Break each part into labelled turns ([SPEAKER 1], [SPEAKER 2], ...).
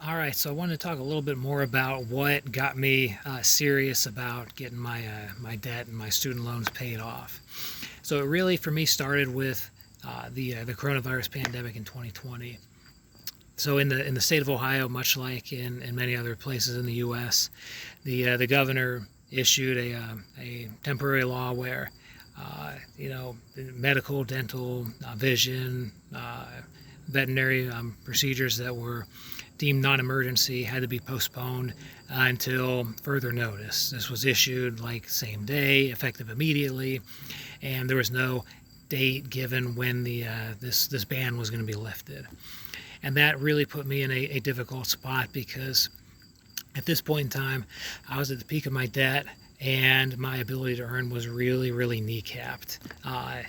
[SPEAKER 1] All right, so I wanted to talk a little bit more about what got me serious about getting my debt and my student loans paid off. So it really, for me, started with the coronavirus pandemic in 2020. So in the state of Ohio, much like in many other places in the U.S., the governor issued a temporary law where medical, dental, vision, veterinary procedures that were deemed non-emergency had to be postponed until further notice. This was issued like same day, effective immediately, and there was no date given when this ban was going to be lifted. And that really put me in a difficult spot because at this point in time, I was at the peak of my debt and my ability to earn was really, really kneecapped.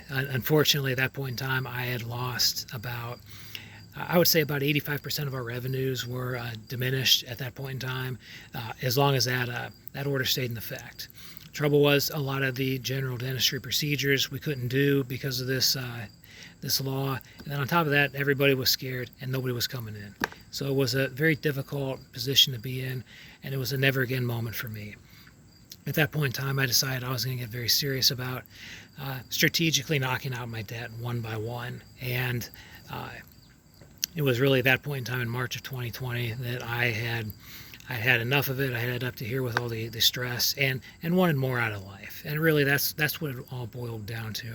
[SPEAKER 1] Unfortunately, at that point in time, I had lost I would say about 85% of our revenues were diminished at that point in time, as long as that order stayed in effect. Trouble was, a lot of the general dentistry procedures we couldn't do because of this law, and then on top of that, everybody was scared and nobody was coming in. So it was a very difficult position to be in, and it was a never again moment for me. At that point in time, I decided I was going to get very serious about strategically knocking out my debt one by one, and it was really at that point in time in March of 2020 that I had enough of it. I had it up to here with all the stress and wanted more out of life. And really that's what it all boiled down to.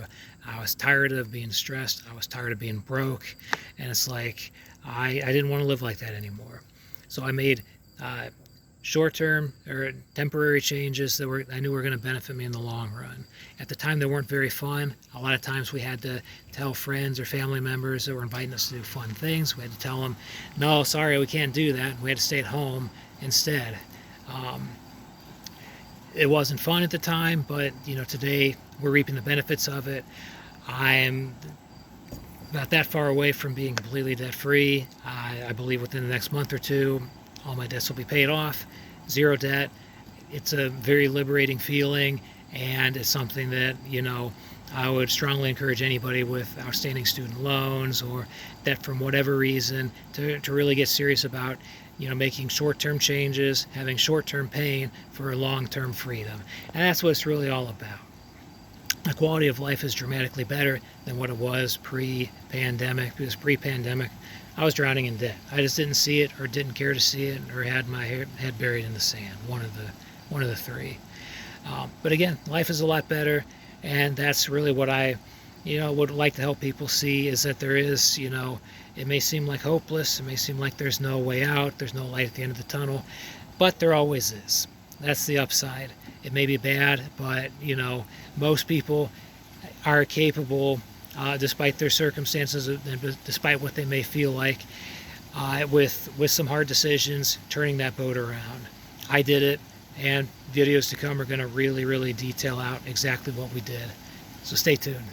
[SPEAKER 1] I was tired of being stressed. I was tired of being broke. And it's like I didn't want to live like that anymore. So I made short-term or temporary changes that I knew were going to benefit me in the long run. At the time, they weren't very fun. A lot of times we had to tell friends or family members that were inviting us to do fun things. We had to tell them, no, sorry, we can't do that. We had to stay at home instead. It wasn't fun at the time, but today we're reaping the benefits of it. I'm not that far away from being completely debt-free. I believe within the next month or two, all my debts will be paid off, zero debt. It's a very liberating feeling, and it's something that, I would strongly encourage anybody with outstanding student loans or debt from whatever reason to really get serious about, making short-term changes, having short-term pain for long-term freedom. And that's what it's really all about. The quality of life is dramatically better than what it was pre-pandemic, because pre-pandemic, I was drowning in debt. I just didn't see it or didn't care to see it or had my head buried in the sand, one of the three. But again, life is a lot better, and that's really what I would like to help people see, is that there is, it may seem like hopeless, it may seem like there's no way out, there's no light at the end of the tunnel, but there always is. That's the upside. It may be bad, but most people are capable, despite their circumstances and despite what they may feel like, with some hard decisions, turning that boat around. I did it, and videos to come are going to really, really detail out exactly what we did. So stay tuned.